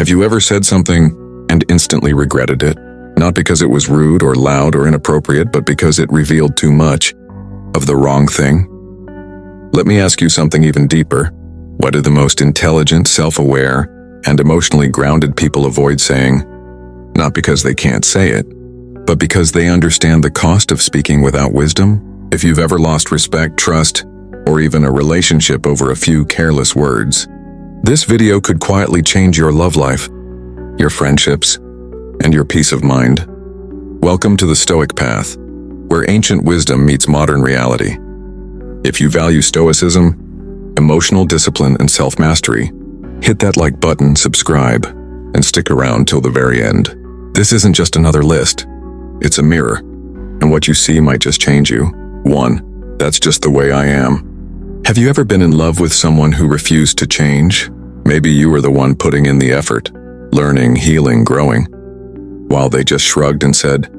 Have you ever said something and instantly regretted it? Not because it was rude or loud or inappropriate, but because it revealed too much of the wrong thing? Let me ask you something even deeper. What do the most intelligent, self-aware, and emotionally grounded people avoid saying? Not because they can't say it, but because they understand the cost of speaking without wisdom. If you've ever lost respect, trust, or even a relationship over a few careless words, this video could quietly change your love life, your friendships, and your peace of mind. Welcome to the Stoic path, where ancient wisdom meets modern reality. If you value Stoicism, emotional discipline, and self-mastery, hit that like button, subscribe, and stick around till the very end. This isn't just another list. It's a mirror, and what you see might just change you. 1. That's just the way I am. Have you ever been in love with someone who refused to change? Maybe you were the one putting in the effort, learning, healing, growing, while they just shrugged and said,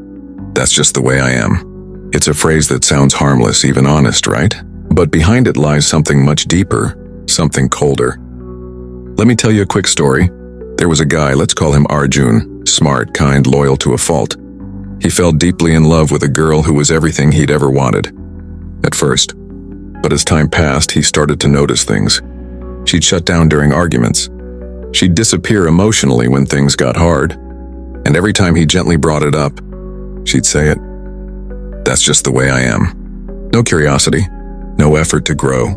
"That's just the way I am." It's a phrase that sounds harmless, even honest, right? But behind it lies something much deeper, something colder. Let me tell you a quick story. There was a guy, let's call him Arjun, smart, kind, loyal to a fault. He fell deeply in love with a girl who was everything he'd ever wanted, at first. But as time passed, he started to notice things. She'd shut down during arguments. She'd disappear emotionally when things got hard. And every time he gently brought it up, she'd say it. "That's just the way I am." No curiosity, no effort to grow,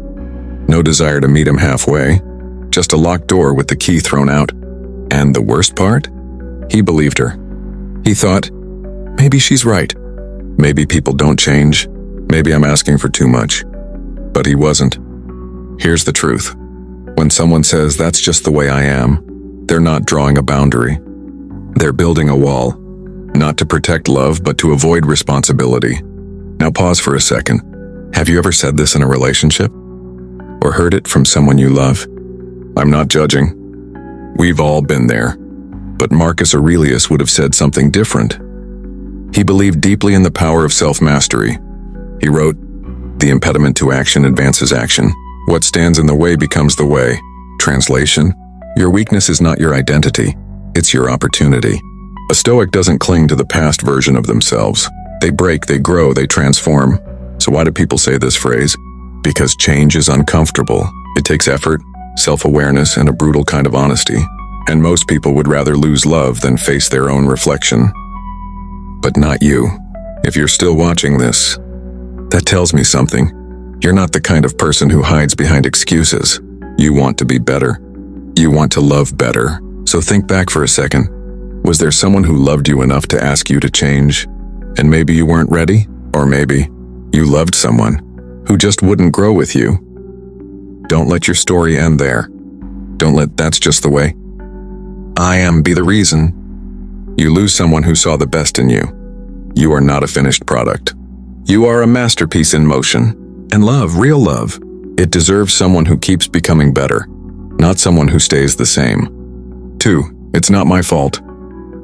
no desire to meet him halfway, just a locked door with the key thrown out. And the worst part? He believed her. He thought, maybe she's right. Maybe people don't change. Maybe I'm asking for too much. But he wasn't. Here's the truth. When someone says, "That's just the way I am," they're not drawing a boundary. They're building a wall, not to protect love, but to avoid responsibility. Now pause for a second. Have you ever said this in a relationship? Or heard it from someone you love? I'm not judging. We've all been there. But Marcus Aurelius would have said something different. He believed deeply in the power of self-mastery. He wrote, "The impediment to action advances action. What stands in the way becomes the way." Translation: your weakness is not your identity, it's your opportunity. A Stoic doesn't cling to the past version of themselves. They break, they grow, they transform. So why do people say this phrase? Because change is uncomfortable. It takes effort, self-awareness, and a brutal kind of honesty. And most people would rather lose love than face their own reflection. But not you. If you're still watching this, that tells me something. You're not the kind of person who hides behind excuses. You want to be better. You want to love better. So think back for a second. Was there someone who loved you enough to ask you to change? And maybe you weren't ready? Or maybe you loved someone who just wouldn't grow with you. Don't let your story end there. Don't let "that's just the way I am" be the reason you lose someone who saw the best in you. You are not a finished product. You are a masterpiece in motion. And love, real love, it deserves someone who keeps becoming better, not someone who stays the same. 2. It's not my fault.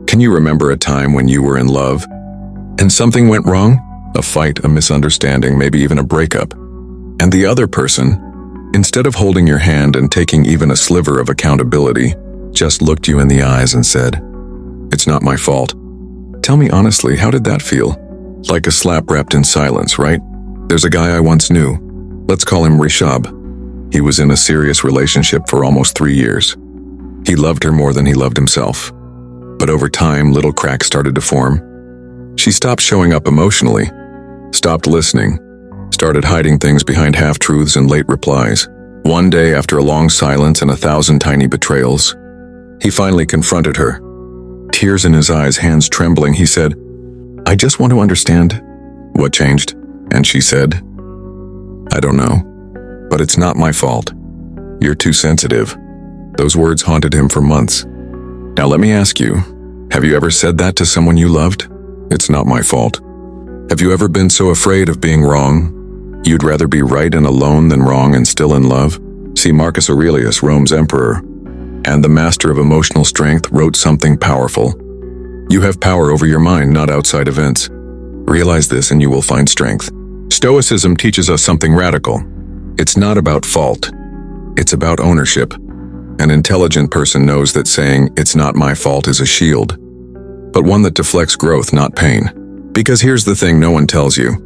Can you remember a time when you were in love and something went wrong? A fight, a misunderstanding, maybe even a breakup. And the other person, instead of holding your hand and taking even a sliver of accountability, just looked you in the eyes and said, "It's not my fault." Tell me honestly, how did that feel? Like a slap wrapped in silence, right? There's a guy I once knew. Let's call him Rishab. He was in a serious relationship for almost 3 years. He loved her more than he loved himself. But over time, little cracks started to form. She stopped showing up emotionally, stopped listening, started hiding things behind half-truths and late replies. One day, after a long silence and 1,000 tiny betrayals, he finally confronted her. Tears in his eyes, hands trembling, he said, "I just want to understand what changed." And she said, "I don't know, but it's not my fault. You're too sensitive." Those words haunted him for months. Now let me ask you, have you ever said that to someone you loved? "It's not my fault." Have you ever been so afraid of being wrong, you'd rather be right and alone than wrong and still in love? See, Marcus Aurelius, Rome's emperor, and the master of emotional strength, wrote something powerful. You have power over your mind, not outside events. Realize this and you will find strength. Stoicism teaches us something radical. It's not about fault. It's about ownership. An intelligent person knows that saying, "It's not my fault," is a shield, but one that deflects growth, not pain. Because here's the thing no one tells you.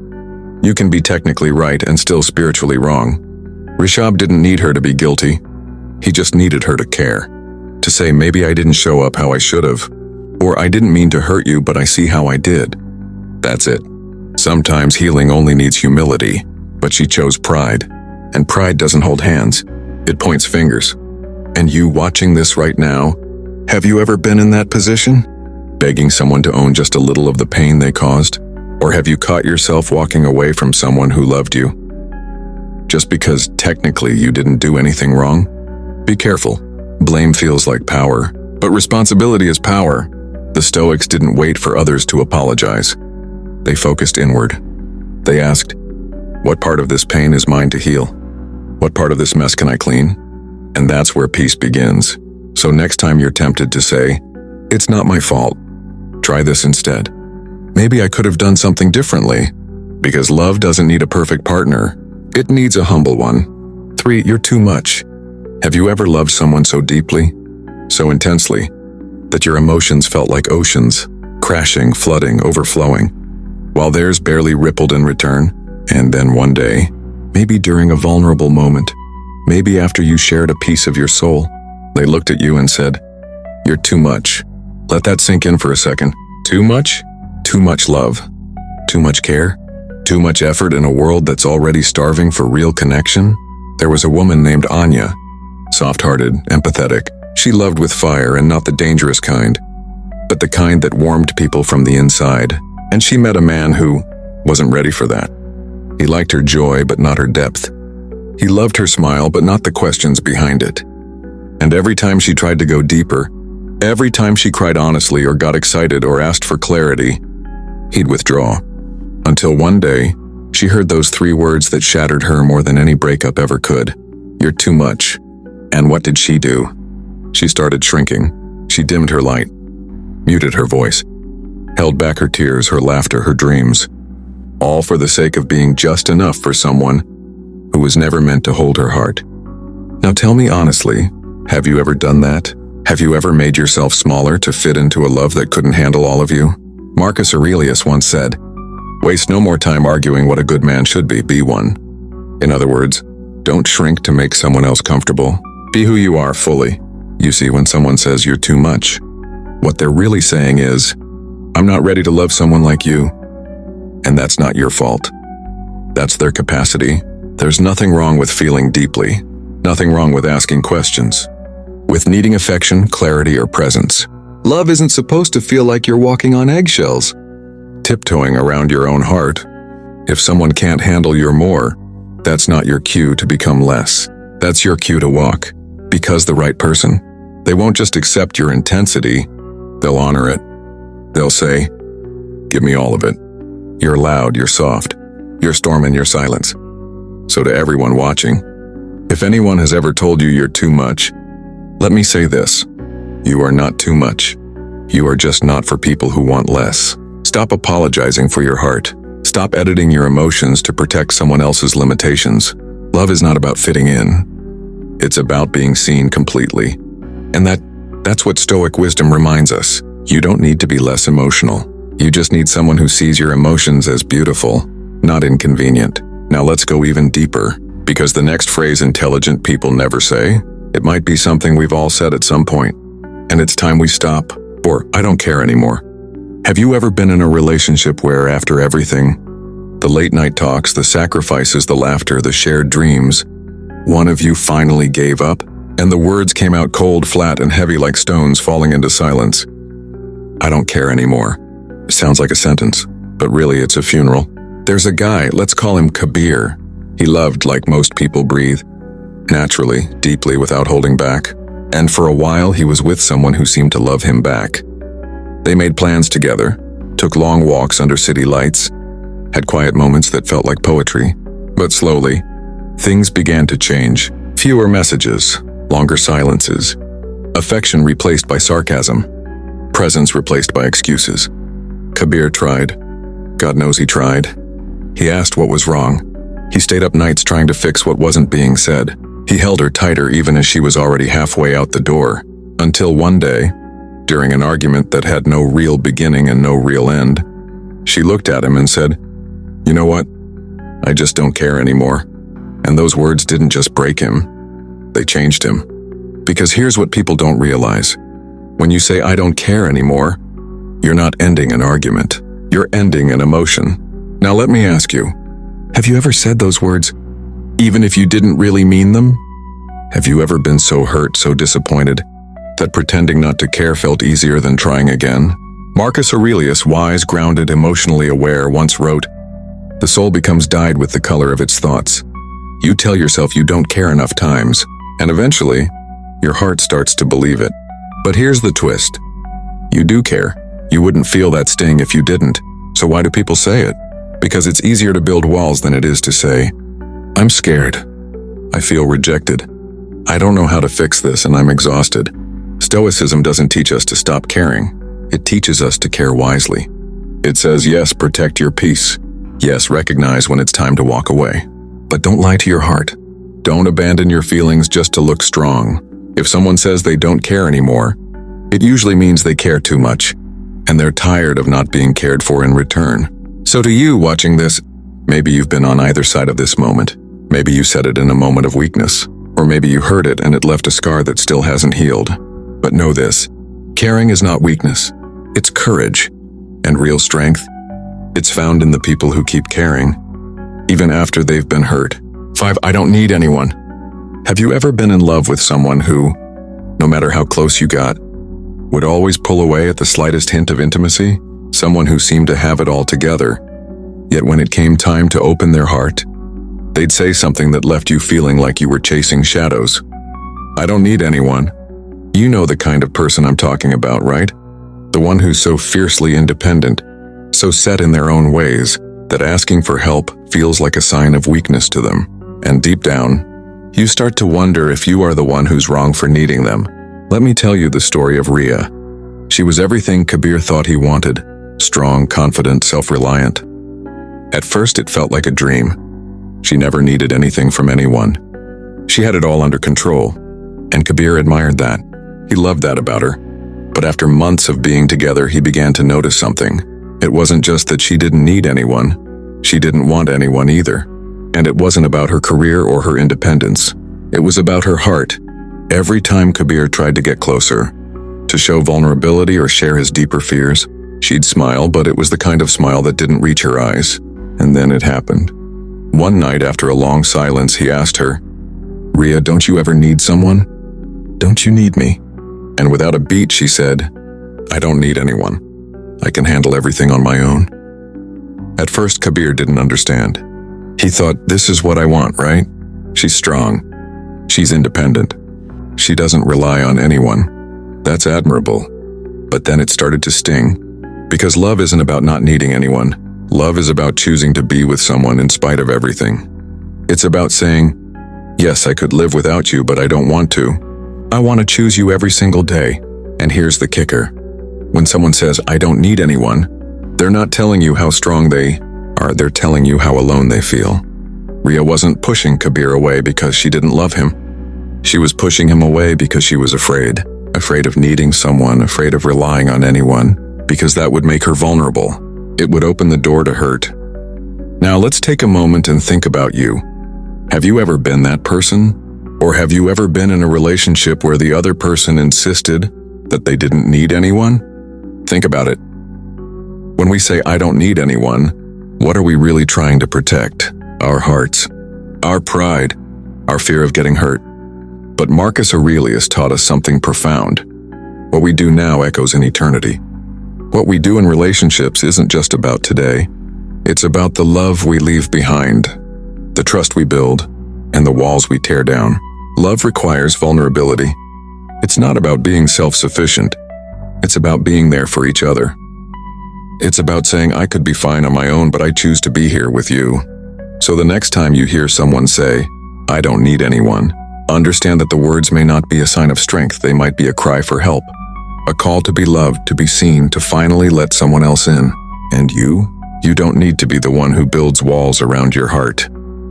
You can be technically right and still spiritually wrong. Rishabh didn't need her to be guilty. He just needed her to care. To say, "Maybe I didn't show up how I should have," or "I didn't mean to hurt you, but I see how I did." That's it. Sometimes healing only needs humility, but she chose pride. And pride doesn't hold hands. It points fingers. And you watching this right now, have you ever been in that position? Begging someone to own just a little of the pain they caused? Or have you caught yourself walking away from someone who loved you? Just because technically you didn't do anything wrong? Be careful. Blame feels like power, but responsibility is power. The Stoics didn't wait for others to apologize. They focused inward. They asked, "What part of this pain is mine to heal? What part of this mess can I clean?" And that's where peace begins. So next time you're tempted to say, "It's not my fault," try this instead. Maybe I could have done something differently. Because love doesn't need a perfect partner. It needs a humble one. 3. You're too much. Have you ever loved someone so deeply, so intensely, that your emotions felt like oceans, crashing, flooding, overflowing, while theirs barely rippled in return? And then one day, maybe during a vulnerable moment, maybe after you shared a piece of your soul, they looked at you and said, "You're too much." Let that sink in for a second. Too much? Too much love. Too much care? Too much effort in a world that's already starving for real connection? There was a woman named Anya, soft-hearted, empathetic. She loved with fire, and not the dangerous kind, but the kind that warmed people from the inside. And she met a man who wasn't ready for that. He liked her joy, but not her depth. He loved her smile, but not the questions behind it. And every time she tried to go deeper, every time she cried honestly or got excited or asked for clarity, he'd withdraw. Until one day, she heard those 3 words that shattered her more than any breakup ever could. "You're too much." And what did she do? She started shrinking. She dimmed her light, muted her voice, held back her tears, her laughter, her dreams, all for the sake of being just enough for someone who was never meant to hold her heart. Now tell me honestly, have you ever done that? Have you ever made yourself smaller to fit into a love that couldn't handle all of you? Marcus Aurelius once said, "Waste no more time arguing what a good man should be one." In other words, don't shrink to make someone else comfortable. Be who you are fully. You see, when someone says you're too much, what they're really saying is, "I'm not ready to love someone like you." And that's not your fault. That's their capacity. There's nothing wrong with feeling deeply. Nothing wrong with asking questions. With needing affection, clarity, or presence. Love isn't supposed to feel like you're walking on eggshells, tiptoeing around your own heart. If someone can't handle your more, that's not your cue to become less. That's your cue to walk. Because the right person, they won't just accept your intensity, they'll honor it. They'll say, "Give me all of it. You're loud, you're soft, you're storm in your silence." So to everyone watching, if anyone has ever told you you're too much, let me say this: you are not too much. You are just not for people who want less. Stop apologizing for your heart. Stop editing your emotions to protect someone else's limitations. Love is not about fitting in. It's about being seen completely. And that's what Stoic wisdom reminds us. You don't need to be less emotional. You just need someone who sees your emotions as beautiful, not inconvenient. Now let's go even deeper, because the next phrase intelligent people never say, it might be something we've all said at some point, and it's time we stop, or "I don't care anymore." Have you ever been in a relationship where after everything, the late night talks, the sacrifices, the laughter, the shared dreams, one of you finally gave up, and the words came out cold, flat, and heavy like stones falling into silence? "I don't care anymore." It sounds like a sentence, but really it's a funeral. There's a guy, let's call him Kabir. He loved like most people breathe, naturally, deeply, without holding back. And for a while he was with someone who seemed to love him back. They made plans together, took long walks under city lights, had quiet moments that felt like poetry. But slowly, things began to change. Fewer messages, longer silences, affection replaced by sarcasm, presence replaced by excuses. Kabir tried. God knows he tried. He asked what was wrong. He stayed up nights trying to fix what wasn't being said. He held her tighter even as she was already halfway out the door, until one day, during an argument that had no real beginning and no real end, she looked at him and said, "You know what? I just don't care anymore." And those words didn't just break him, they changed him. Because here's what people don't realize. When you say, "I don't care anymore," you're not ending an argument. You're ending an emotion. Now let me ask you, have you ever said those words, even if you didn't really mean them? Have you ever been so hurt, so disappointed, that pretending not to care felt easier than trying again? Marcus Aurelius, wise, grounded, emotionally aware, once wrote, "The soul becomes dyed with the color of its thoughts." You tell yourself you don't care enough times, and eventually, your heart starts to believe it. But here's the twist. You do care. You wouldn't feel that sting if you didn't. So why do people say it? Because it's easier to build walls than it is to say, "I'm scared. I feel rejected. I don't know how to fix this and I'm exhausted." Stoicism doesn't teach us to stop caring. It teaches us to care wisely. It says, yes, protect your peace. Yes, recognize when it's time to walk away. But don't lie to your heart. Don't abandon your feelings just to look strong. If someone says they don't care anymore, it usually means they care too much, and they're tired of not being cared for in return. So to you watching this, maybe you've been on either side of this moment. Maybe you said it in a moment of weakness, or maybe you heard it and it left a scar that still hasn't healed. But know this, caring is not weakness. It's courage, and real strength. It's found in the people who keep caring, even after they've been hurt. 5. I don't need anyone. Have you ever been in love with someone who, no matter how close you got, would always pull away at the slightest hint of intimacy? Someone who seemed to have it all together, yet when it came time to open their heart, they'd say something that left you feeling like you were chasing shadows. I don't need anyone. You know the kind of person I'm talking about, right? The one who's so fiercely independent, so set in their own ways, that asking for help feels like a sign of weakness to them. And deep down, you start to wonder if you are the one who's wrong for needing them. Let me tell you the story of Rhea. She was everything Kabir thought he wanted. Strong, confident, self-reliant. At first it felt like a dream. She never needed anything from anyone. She had it all under control, and Kabir admired that. He loved that about her. But after months of being together, he began to notice something. It wasn't just that she didn't need anyone. She didn't want anyone either. And it wasn't about her career or her independence. It was about her heart. Every time Kabir tried to get closer, to show vulnerability or share his deeper fears, she'd smile, but it was the kind of smile that didn't reach her eyes. And then it happened. One night after a long silence, he asked her, "Rhea, don't you ever need someone? Don't you need me?" And without a beat, she said, "I don't need anyone. I can handle everything on my own." At first, Kabir didn't understand. He thought, this is what I want, right? She's strong. She's independent. She doesn't rely on anyone. That's admirable. But then it started to sting. Because love isn't about not needing anyone. Love is about choosing to be with someone in spite of everything. It's about saying, yes, I could live without you, but I don't want to. I want to choose you every single day. And here's the kicker. When someone says, I don't need anyone, they're not telling you how strong they are, they're telling you how alone they feel. Rhea wasn't pushing Kabir away because she didn't love him. She was pushing him away because she was afraid. Afraid of needing someone, afraid of relying on anyone, because that would make her vulnerable. It would open the door to hurt. Now let's take a moment and think about you. Have you ever been that person? Or have you ever been in a relationship where the other person insisted that they didn't need anyone? Think about it. When we say, I don't need anyone, what are we really trying to protect? Our hearts, our pride, our fear of getting hurt. But Marcus Aurelius taught us something profound. What we do now echoes in eternity. What we do in relationships isn't just about today. It's about the love we leave behind, the trust we build, and the walls we tear down. Love requires vulnerability. It's not about being self-sufficient. It's about being there for each other. It's about saying, I could be fine on my own, but I choose to be here with you. So the next time you hear someone say, I don't need anyone, understand that the words may not be a sign of strength. They might be a cry for help, a call to be loved, to be seen, to finally let someone else in. And you don't need to be the one who builds walls around your heart.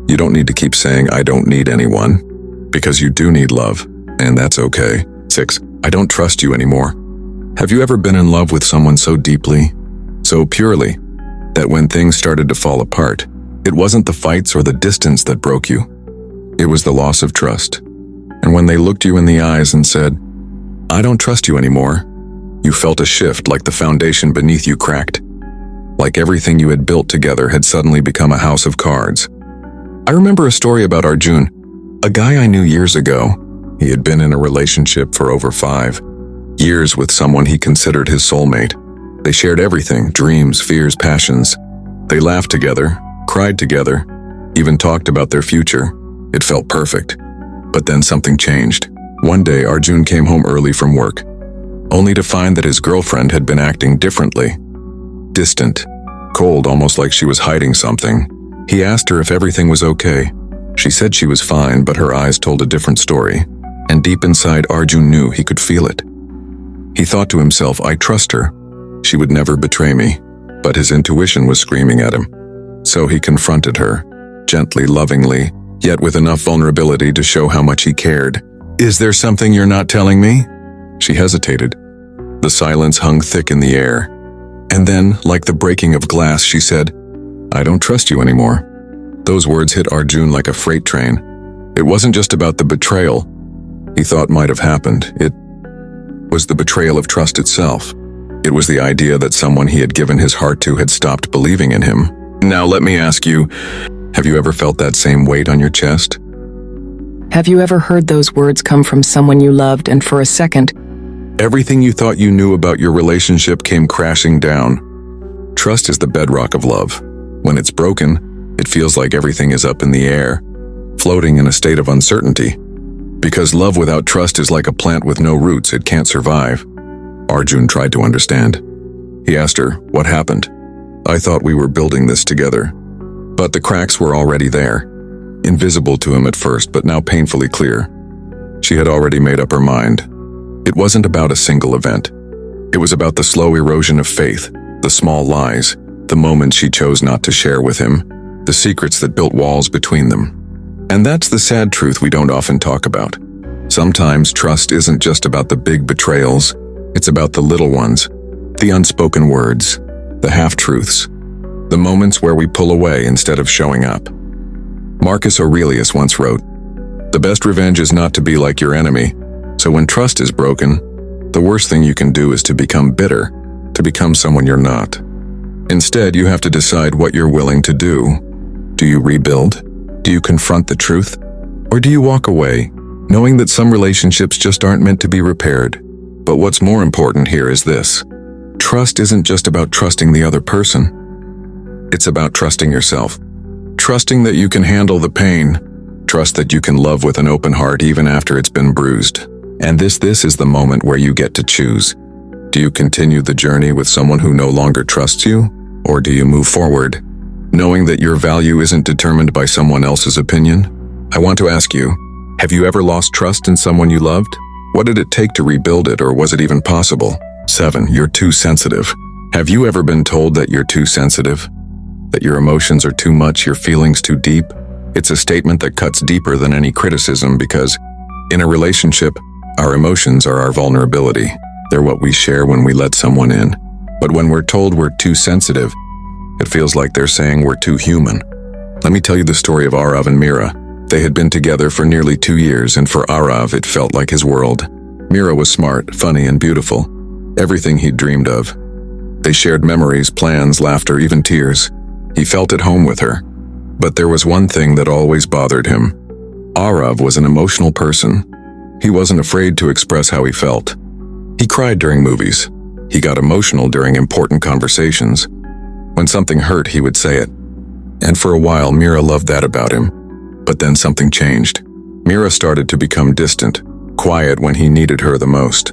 You don't need to keep saying, I don't need anyone, because you do need love, and that's okay. 6. I don't trust you anymore. Have you ever been in love with someone so deeply, so purely, that when things started to fall apart, it wasn't the fights or the distance that broke you? It was the loss of trust. And when they looked you in the eyes and said, "I don't trust you anymore," you felt a shift, like the foundation beneath you cracked. Like everything you had built together had suddenly become a house of cards. I remember a story about Arjun, a guy I knew years ago. He had been in a relationship for over 5 years with someone he considered his soulmate. They shared everything: dreams, fears, passions. They laughed together, cried together, even talked about their future. It felt perfect. But then something changed. One day, Arjun came home early from work, only to find that his girlfriend had been acting differently. Distant, cold, almost like she was hiding something. He asked her if everything was okay. She said she was fine, but her eyes told a different story. And deep inside, Arjun knew he could feel it. He thought to himself, "I trust her. She would never betray me." But his intuition was screaming at him. So he confronted her, gently, lovingly, yet with enough vulnerability to show how much he cared. "Is there something you're not telling me?" She hesitated. The silence hung thick in the air. And then, like the breaking of glass, she said, "I don't trust you anymore." Those words hit Arjun like a freight train. It wasn't just about the betrayal he thought might have happened. It was the betrayal of trust itself. It was the idea that someone he had given his heart to had stopped believing in him. Now let me ask you, have you ever felt that same weight on your chest? Have you ever heard those words come from someone you loved and for a second, everything you thought you knew about your relationship came crashing down? Trust is the bedrock of love. When it's broken, it feels like everything is up in the air, floating in a state of uncertainty. Because love without trust is like a plant with no roots, it can't survive. Arjun tried to understand. He asked her, "What happened? I thought we were building this together." But the cracks were already there, invisible to him at first, but now painfully clear. She had already made up her mind. It wasn't about a single event. It was about the slow erosion of faith, the small lies, the moments she chose not to share with him, the secrets that built walls between them. And that's the sad truth we don't often talk about. Sometimes trust isn't just about the big betrayals, it's about the little ones, the unspoken words, the half-truths, the moments where we pull away instead of showing up. Marcus Aurelius once wrote, "The best revenge is not to be like your enemy." So when trust is broken, the worst thing you can do is to become bitter, to become someone you're not. Instead, you have to decide what you're willing to do. Do you rebuild? Do you confront the truth? Or do you walk away, knowing that some relationships just aren't meant to be repaired? But what's more important here is this. Trust isn't just about trusting the other person. It's about trusting yourself. Trusting that you can handle the pain. Trust that you can love with an open heart even after it's been bruised. And this is the moment where you get to choose. Do you continue the journey with someone who no longer trusts you? Or do you move forward, knowing that your value isn't determined by someone else's opinion? I want to ask you, have you ever lost trust in someone you loved? What did it take to rebuild it, or was it even possible? 7. You're too sensitive. Have you ever been told that you're too sensitive? That your emotions are too much, your feelings too deep? It's a statement that cuts deeper than any criticism, because in a relationship, our emotions are our vulnerability. They're what we share when we let someone in. But when we're told we're too sensitive, it feels like they're saying we're too human. Let me tell you the story of Arav and Mira. They had been together for nearly 2 years, and for Arav, it felt like his world. Mira was smart, funny, and beautiful. Everything he'd dreamed of. They shared memories, plans, laughter, even tears. He felt at home with her. But there was one thing that always bothered him. Arav was an emotional person. He wasn't afraid to express how he felt. He cried during movies. He got emotional during important conversations. When something hurt, he would say it. And for a while, Mira loved that about him. But then something changed. Mira started to become distant, quiet when he needed her the most.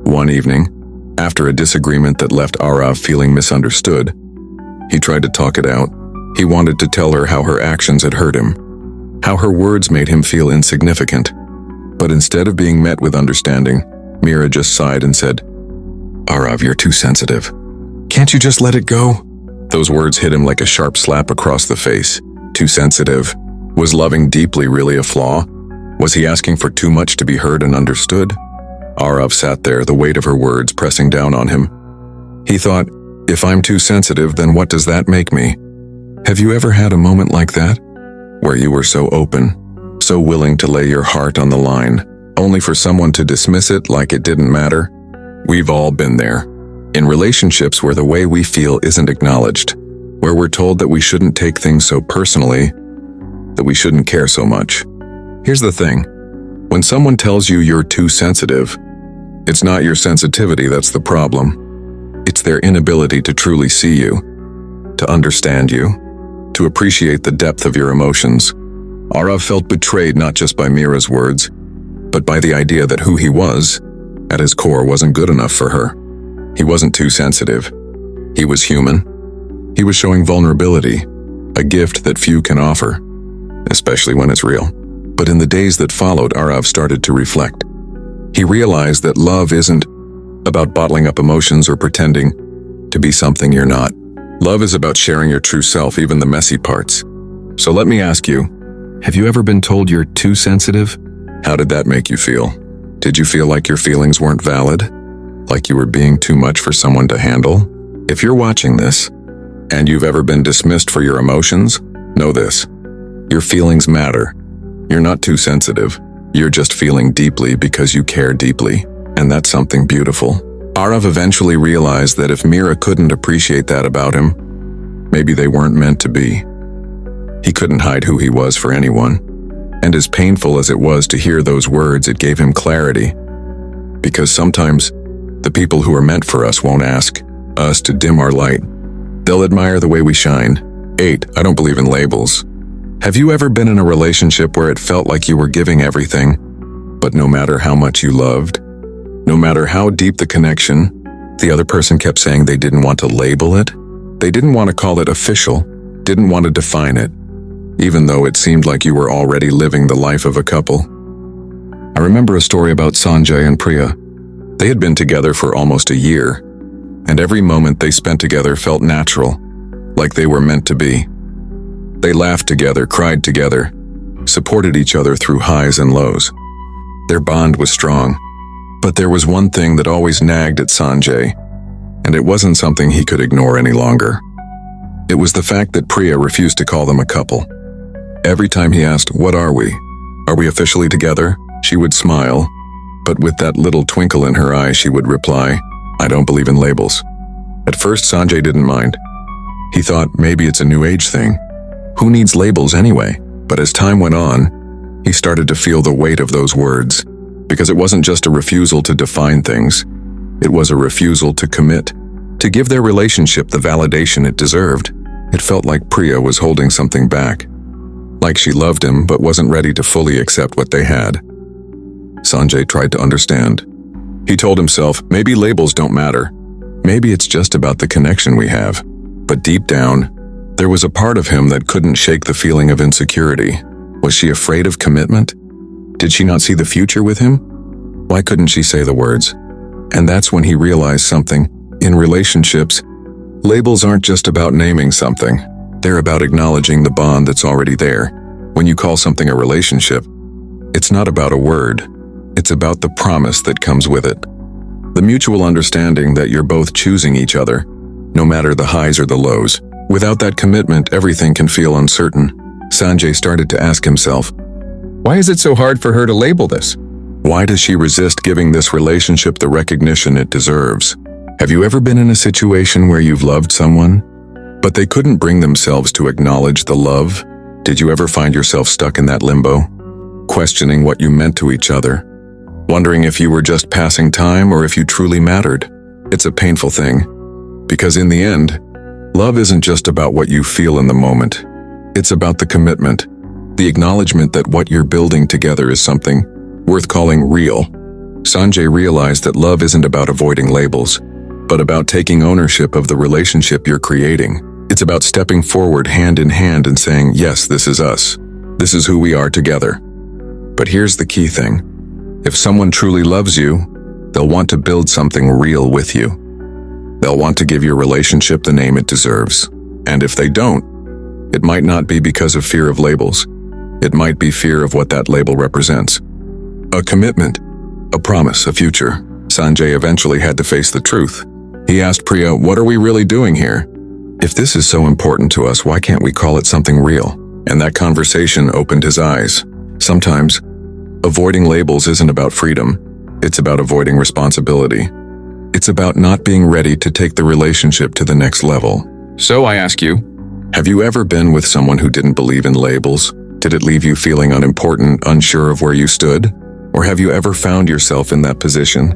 One evening, after a disagreement that left Arav feeling misunderstood, he tried to talk it out. He wanted to tell her how her actions had hurt him, how her words made him feel insignificant. But instead of being met with understanding, Mira just sighed and said, "Arav, you're too sensitive. Can't you just let it go?" Those words hit him like a sharp slap across the face. Too sensitive. Was loving deeply really a flaw? Was he asking for too much to be heard and understood? Arav sat there, the weight of her words pressing down on him. He thought, if I'm too sensitive, then what does that make me? Have you ever had a moment like that? Where you were so open, so willing to lay your heart on the line, only for someone to dismiss it like it didn't matter? We've all been there. In relationships where the way we feel isn't acknowledged, where we're told that we shouldn't take things so personally, that we shouldn't care so much. Here's the thing. When someone tells you you're too sensitive, it's not your sensitivity that's the problem. It's their inability to truly see you, to understand you, to appreciate the depth of your emotions. Arav felt betrayed not just by Mira's words, but by the idea that who he was, at his core, wasn't good enough for her. He wasn't too sensitive. He was human. He was showing vulnerability, a gift that few can offer, especially when it's real. But in the days that followed, Arav started to reflect. He realized that love isn't about bottling up emotions or pretending to be something you're not. Love is about sharing your true self, even the messy parts. So let me ask you, have you ever been told you're too sensitive? How did that make you feel? Did you feel like your feelings weren't valid? Like you were being too much for someone to handle? If you're watching this, and you've ever been dismissed for your emotions, know this. Your feelings matter. You're not too sensitive. You're just feeling deeply because you care deeply, and that's something beautiful. Arav eventually realized that if Mira couldn't appreciate that about him, maybe they weren't meant to be. He couldn't hide who he was for anyone, and as painful as it was to hear those words, it gave him clarity. Because sometimes, the people who are meant for us won't ask us to dim our light. They'll admire the way we shine. 8. I don't believe in labels. Have you ever been in a relationship where it felt like you were giving everything, but no matter how much you loved, no matter how deep the connection, the other person kept saying they didn't want to label it? They didn't want to call it official, didn't want to define it, even though it seemed like you were already living the life of a couple. I remember a story about Sanjay and Priya. They had been together for almost a year, and every moment they spent together felt natural, like they were meant to be. They laughed together, cried together, supported each other through highs and lows. Their bond was strong, but there was one thing that always nagged at Sanjay, and it wasn't something he could ignore any longer. It was the fact that Priya refused to call them a couple. Every time he asked, "What are we? Are we officially together?" she would smile, but with that little twinkle in her eye, she would reply, "I don't believe in labels." At first, Sanjay didn't mind. He thought maybe it's a new age thing. Who needs labels anyway? But as time went on, he started to feel the weight of those words, because it wasn't just a refusal to define things. It was a refusal to commit, to give their relationship the validation it deserved. It felt like Priya was holding something back, like she loved him but wasn't ready to fully accept what they had. Sanjay tried to understand. He told himself, maybe labels don't matter. Maybe it's just about the connection we have. But deep down, there was a part of him that couldn't shake the feeling of insecurity. Was she afraid of commitment? Did she not see the future with him? Why couldn't she say the words? And that's when he realized something. In relationships, labels aren't just about naming something. They're about acknowledging the bond that's already there. When you call something a relationship, it's not about a word. It's about the promise that comes with it. The mutual understanding that you're both choosing each other, no matter the highs or the lows. Without that commitment, everything can feel uncertain. Sanjay started to ask himself, why is it so hard for her to label this? Why does she resist giving this relationship the recognition it deserves? Have you ever been in a situation where you've loved someone, but they couldn't bring themselves to acknowledge the love? Did you ever find yourself stuck in that limbo, questioning what you meant to each other, wondering if you were just passing time or if you truly mattered? It's a painful thing, because in the end, love isn't just about what you feel in the moment. It's about the commitment, the acknowledgement that what you're building together is something worth calling real. Sanjay realized that love isn't about avoiding labels, but about taking ownership of the relationship you're creating. It's about stepping forward hand in hand and saying, yes, this is us. This is who we are together. But here's the key thing. If someone truly loves you, they'll want to build something real with you. They'll want to give your relationship the name it deserves. And if they don't, it might not be because of fear of labels. It might be fear of what that label represents. A commitment, a promise, a future. Sanjay eventually had to face the truth. He asked Priya, "What are we really doing here? If this is so important to us, why can't we call it something real?" And that conversation opened his eyes. Sometimes, avoiding labels isn't about freedom. It's about avoiding responsibility. It's about not being ready to take the relationship to the next level. So I ask you, have you ever been with someone who didn't believe in labels? Did it leave you feeling unimportant, unsure of where you stood? Or have you ever found yourself in that position,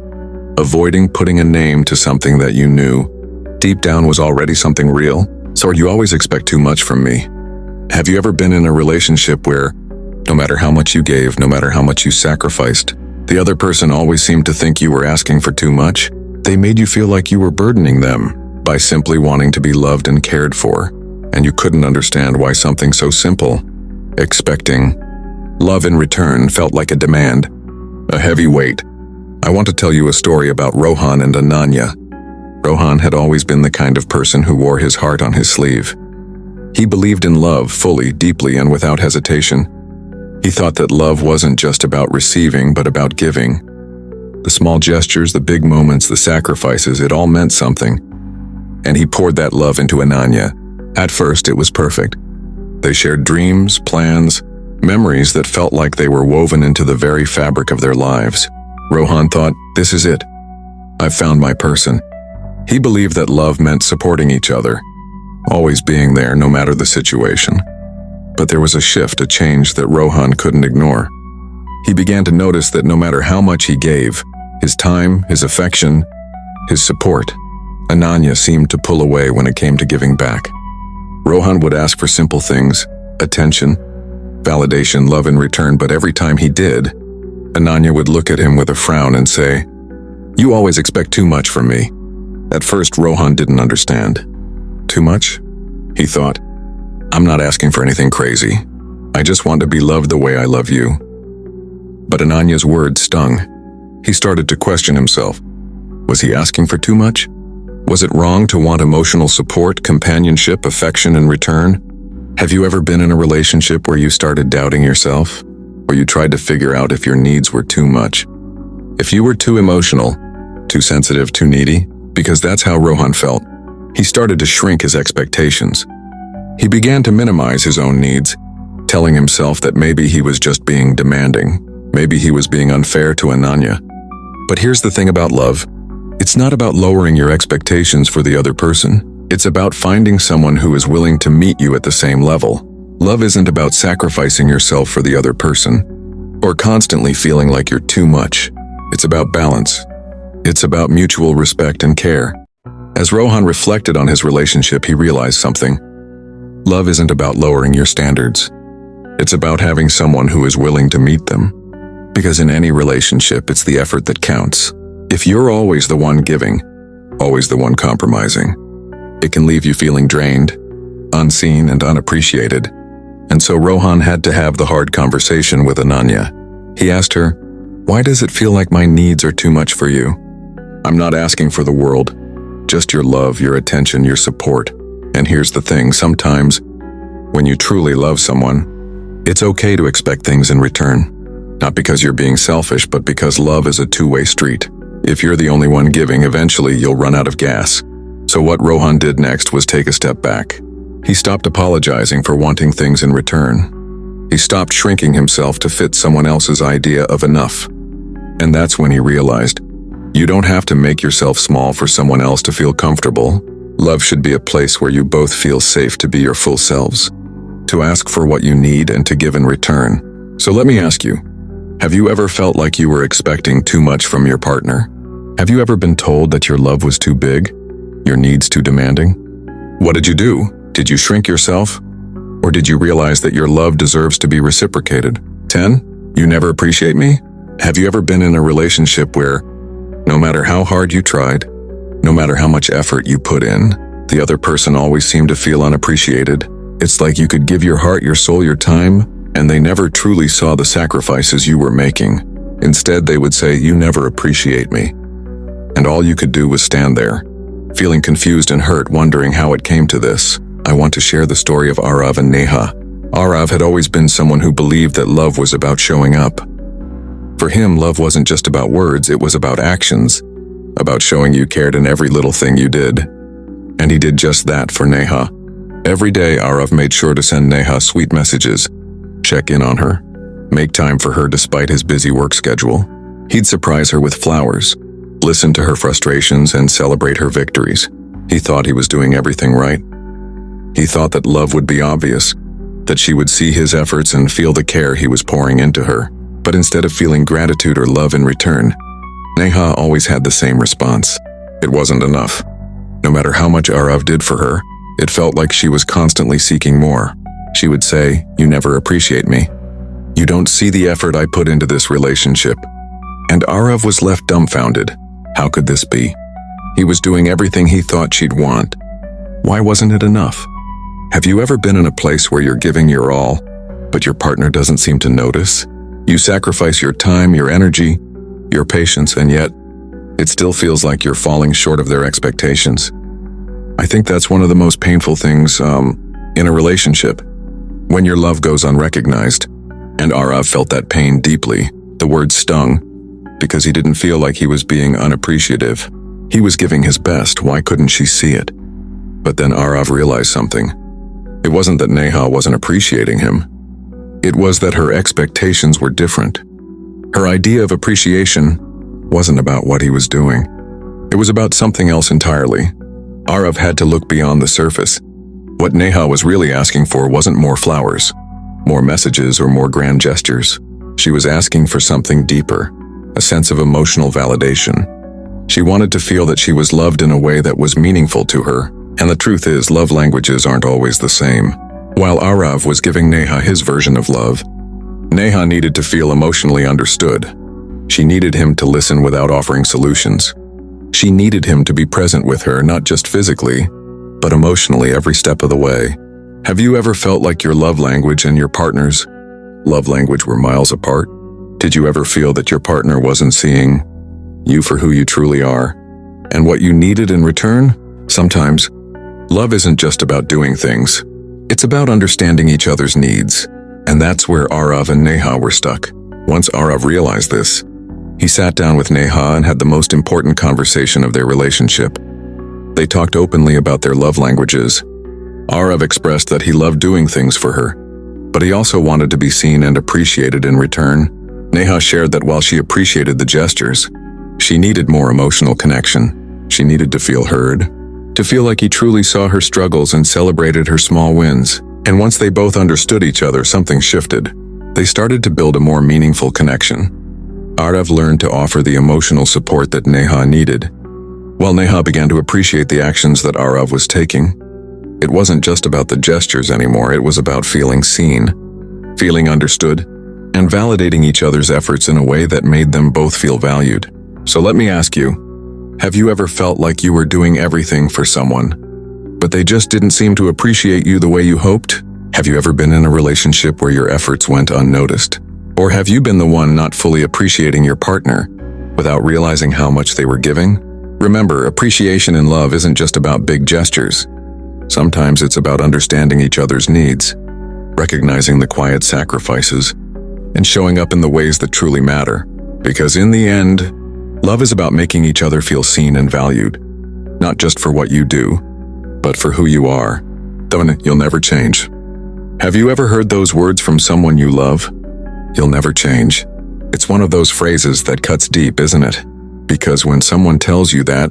avoiding putting a name to something that you knew deep down was already something real? So you always expect too much from me. Have you ever been in a relationship where, no matter how much you gave, no matter how much you sacrificed, the other person always seemed to think you were asking for too much? They made you feel like you were burdening them by simply wanting to be loved and cared for, and you couldn't understand why something so simple, expecting love in return, felt like a demand, a heavy weight. I want to tell you a story about Rohan and Ananya. Rohan had always been the kind of person who wore his heart on his sleeve. He believed in love fully, deeply, and without hesitation. He thought that love wasn't just about receiving, but about giving. The small gestures, the big moments, the sacrifices, it all meant something. And he poured that love into Ananya. At first, it was perfect. They shared dreams, plans, memories that felt like they were woven into the very fabric of their lives. Rohan thought, "This is it. I've found my person." He believed that love meant supporting each other, always being there no matter the situation. But there was a shift, a change that Rohan couldn't ignore. He began to notice that no matter how much he gave, his time, his affection, his support, Ananya seemed to pull away when it came to giving back. Rohan would ask for simple things, attention, validation, love in return, but every time he did, Ananya would look at him with a frown and say, "You always expect too much from me." At first, Rohan didn't understand. Too much? He thought, "I'm not asking for anything crazy. I just want to be loved the way I love you." But Ananya's words stung. He started to question himself. Was he asking for too much? Was it wrong to want emotional support, companionship, affection in return? Have you ever been in a relationship where you started doubting yourself? Or you tried to figure out if your needs were too much? If you were too emotional, too sensitive, too needy? Because that's how Rohan felt. He started to shrink his expectations. He began to minimize his own needs, telling himself that maybe he was just being demanding. Maybe he was being unfair to Ananya. But here's the thing about love. It's not about lowering your expectations for the other person. It's about finding someone who is willing to meet you at the same level. Love isn't about sacrificing yourself for the other person, or constantly feeling like you're too much. It's about balance. It's about mutual respect and care. As Rohan reflected on his relationship, he realized something. Love isn't about lowering your standards. It's about having someone who is willing to meet them. Because in any relationship, it's the effort that counts. If you're always the one giving, always the one compromising, it can leave you feeling drained, unseen, and unappreciated. And so Rohan had to have the hard conversation with Ananya. He asked her, "Why does it feel like my needs are too much for you? I'm not asking for the world, just your love, your attention, your support. And here's the thing, sometimes, when you truly love someone, it's okay to expect things in return. Not because you're being selfish, but because love is a two-way street. If you're the only one giving, eventually you'll run out of gas." So what Rohan did next was take a step back. He stopped apologizing for wanting things in return. He stopped shrinking himself to fit someone else's idea of enough. And that's when he realized, you don't have to make yourself small for someone else to feel comfortable. Love should be a place where you both feel safe to be your full selves, to ask for what you need and to give in return. So let me ask you, have you ever felt like you were expecting too much from your partner? Have you ever been told that your love was too big, your needs too demanding? What did you do? Did you shrink yourself? Or did you realize that your love deserves to be reciprocated? 10. You never appreciate me? Have you ever been in a relationship where, no matter how hard you tried, no matter how much effort you put in, the other person always seemed to feel unappreciated? It's like you could give your heart, your soul, your time, and they never truly saw the sacrifices you were making. Instead, they would say, "You never appreciate me." And all you could do was stand there, feeling confused and hurt, wondering how it came to this. I want to share the story of Arav and Neha. Arav had always been someone who believed that love was about showing up. For him, love wasn't just about words, it was about actions, about showing you cared in every little thing you did. And he did just that for Neha. Every day, Arav made sure to send Neha sweet messages, check in on her, make time for her despite his busy work schedule. He'd surprise her with flowers, listen to her frustrations, and celebrate her victories. He thought he was doing everything right. He thought that love would be obvious, that she would see his efforts and feel the care he was pouring into her. But instead of feeling gratitude or love in return, Neha always had the same response. It wasn't enough. No matter how much Arav did for her, it felt like she was constantly seeking more. She would say, "You never appreciate me. You don't see the effort I put into this relationship." And Arav was left dumbfounded. How could this be? He was doing everything he thought she'd want. Why wasn't it enough? Have you ever been in a place where you're giving your all, but your partner doesn't seem to notice? You sacrifice your time, your energy, your patience, and yet it still feels like you're falling short of their expectations. I think that's one of the most painful things in a relationship, when your love goes unrecognized. And Arav felt that pain deeply. The word stung, because he didn't feel like he was being unappreciative. He was giving his best, why couldn't she see it? But then Arav realized something. It wasn't that Neha wasn't appreciating him. It was that her expectations were different. Her idea of appreciation wasn't about what he was doing. It was about something else entirely. Arav had to look beyond the surface. What Neha was really asking for wasn't more flowers, more messages, or more grand gestures. She was asking for something deeper, a sense of emotional validation. She wanted to feel that she was loved in a way that was meaningful to her, and the truth is, love languages aren't always the same. While Arav was giving Neha his version of love, Neha needed to feel emotionally understood. She needed him to listen without offering solutions. She needed him to be present with her, not just physically, but emotionally every step of the way. Have you ever felt like your love language and your partner's love language were miles apart? Did you ever feel that your partner wasn't seeing you for who you truly are and what you needed in return? Sometimes, love isn't just about doing things. It's about understanding each other's needs. And that's where Arav and Neha were stuck. Once Arav realized this, he sat down with Neha and had the most important conversation of their relationship. They talked openly about their love languages. Arav expressed that he loved doing things for her, but he also wanted to be seen and appreciated in return. Neha shared that while she appreciated the gestures, she needed more emotional connection. She needed to feel heard, to feel like he truly saw her struggles and celebrated her small wins. And once they both understood each other, something shifted. They started to build a more meaningful connection. Arav learned to offer the emotional support that Neha needed, while Neha began to appreciate the actions that Arav was taking. It wasn't just about the gestures anymore, it was about feeling seen, feeling understood, and validating each other's efforts in a way that made them both feel valued. So let me ask you, have you ever felt like you were doing everything for someone, but they just didn't seem to appreciate you the way you hoped? Have you ever been in a relationship where your efforts went unnoticed? Or have you been the one not fully appreciating your partner without realizing how much they were giving? Remember, appreciation in love isn't just about big gestures. Sometimes it's about understanding each other's needs, recognizing the quiet sacrifices, and showing up in the ways that truly matter. Because in the end, love is about making each other feel seen and valued, not just for what you do, but for who you are. Then you'll never change. Have you ever heard those words from someone you love? You'll never change. It's one of those phrases that cuts deep, isn't it? Because when someone tells you that,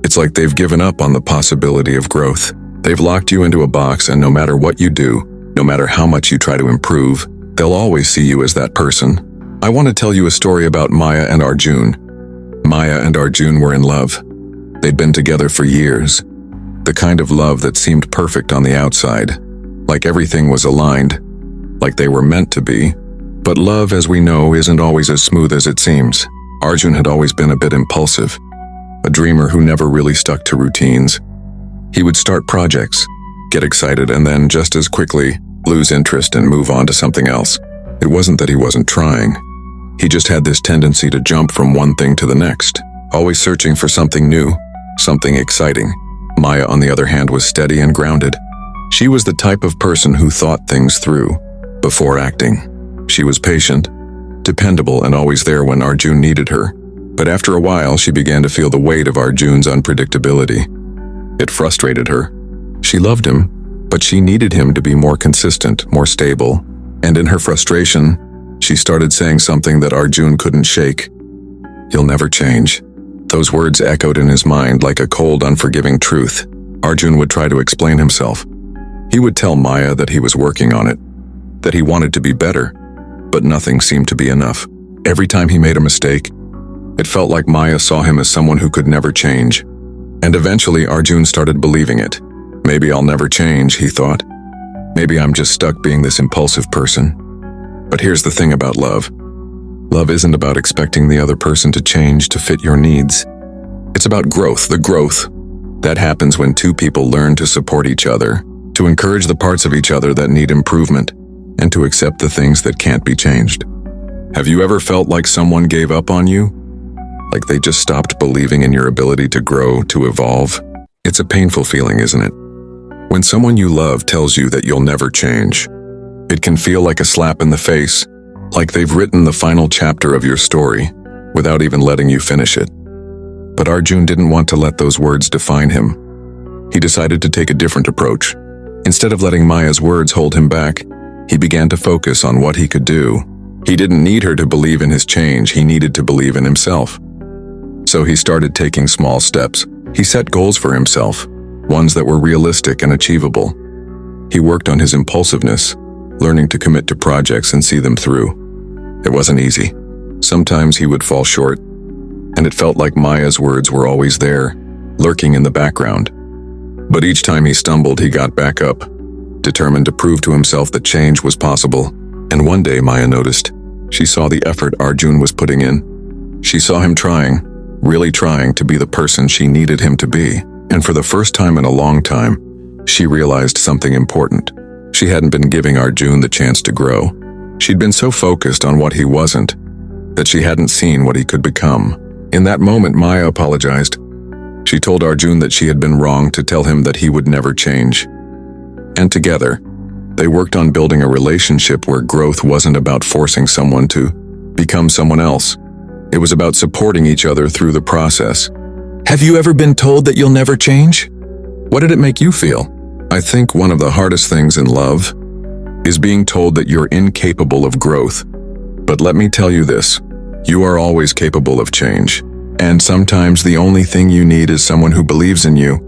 it's like they've given up on the possibility of growth. They've locked you into a box, and no matter what you do, no matter how much you try to improve, they'll always see you as that person. I want to tell you a story about Maya and Arjun. Maya and Arjun were in love. They'd been together for years. The kind of love that seemed perfect on the outside, like everything was aligned, like they were meant to be. But love, as we know, isn't always as smooth as it seems. Arjun had always been a bit impulsive, a dreamer who never really stuck to routines. He would start projects, get excited, and then just as quickly lose interest and move on to something else. It wasn't that he wasn't trying. He just had this tendency to jump from one thing to the next, always searching for something new, something exciting. Maya, on the other hand, was steady and grounded. She was the type of person who thought things through before acting. She was patient, dependable, and always there when Arjun needed her. But after a while, she began to feel the weight of Arjun's unpredictability. It frustrated her. She loved him, but she needed him to be more consistent, more stable. And in her frustration, she started saying something that Arjun couldn't shake. "You'll never change." Those words echoed in his mind like a cold, unforgiving truth. Arjun would try to explain himself. He would tell Maya that he was working on it, that he wanted to be better, but nothing seemed to be enough. Every time he made a mistake, it felt like Maya saw him as someone who could never change. And eventually Arjun started believing it. Maybe I'll never change, he thought. Maybe I'm just stuck being this impulsive person. But here's the thing about love. Love isn't about expecting the other person to change to fit your needs. It's about growth, the growth that happens when two people learn to support each other, to encourage the parts of each other that need improvement, and to accept the things that can't be changed. Have you ever felt like someone gave up on you? Like they just stopped believing in your ability to grow, to evolve? It's a painful feeling, isn't it? When someone you love tells you that you'll never change, it can feel like a slap in the face, like they've written the final chapter of your story without even letting you finish it. But Arjun didn't want to let those words define him. He decided to take a different approach. Instead of letting Maya's words hold him back, he began to focus on what he could do. He didn't need her to believe in his change, he needed to believe in himself. So he started taking small steps. He set goals for himself, ones that were realistic and achievable. He worked on his impulsiveness, learning to commit to projects and see them through. It wasn't easy. Sometimes he would fall short, and it felt like Maya's words were always there, lurking in the background. But each time he stumbled, he got back up, determined to prove to himself that change was possible. And one day Maya noticed. She saw the effort Arjun was putting in. She saw him trying, really trying to be the person she needed him to be. And for the first time in a long time, she realized something important. She hadn't been giving Arjun the chance to grow. She'd been so focused on what he wasn't, that she hadn't seen what he could become. In that moment, Maya apologized. She told Arjun that she had been wrong to tell him that he would never change. And together, they worked on building a relationship where growth wasn't about forcing someone to become someone else. It was about supporting each other through the process. Have you ever been told that you'll never change? What did it make you feel? I think one of the hardest things in love is being told that you're incapable of growth. But let me tell you this, you are always capable of change. And sometimes the only thing you need is someone who believes in you,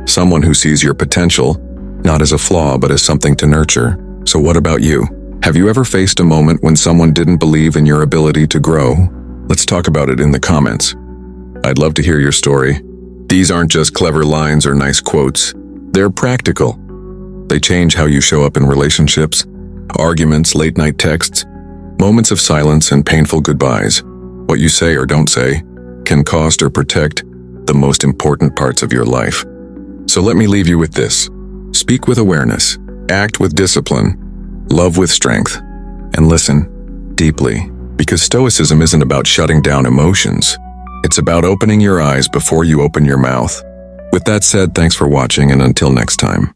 someone who sees your potential, not as a flaw but as something to nurture. So what about you? Have you ever faced a moment when someone didn't believe in your ability to grow? Let's talk about it in the comments. I'd love to hear your story. These aren't just clever lines or nice quotes. They're practical. They change how you show up in relationships, arguments, late-night texts, moments of silence, and painful goodbyes. What you say or don't say can cost or protect the most important parts of your life. So let me leave you with this. Speak with awareness, act with discipline, love with strength, and listen deeply. Because Stoicism isn't about shutting down emotions. It's about opening your eyes before you open your mouth. With that said, thanks for watching, and until next time.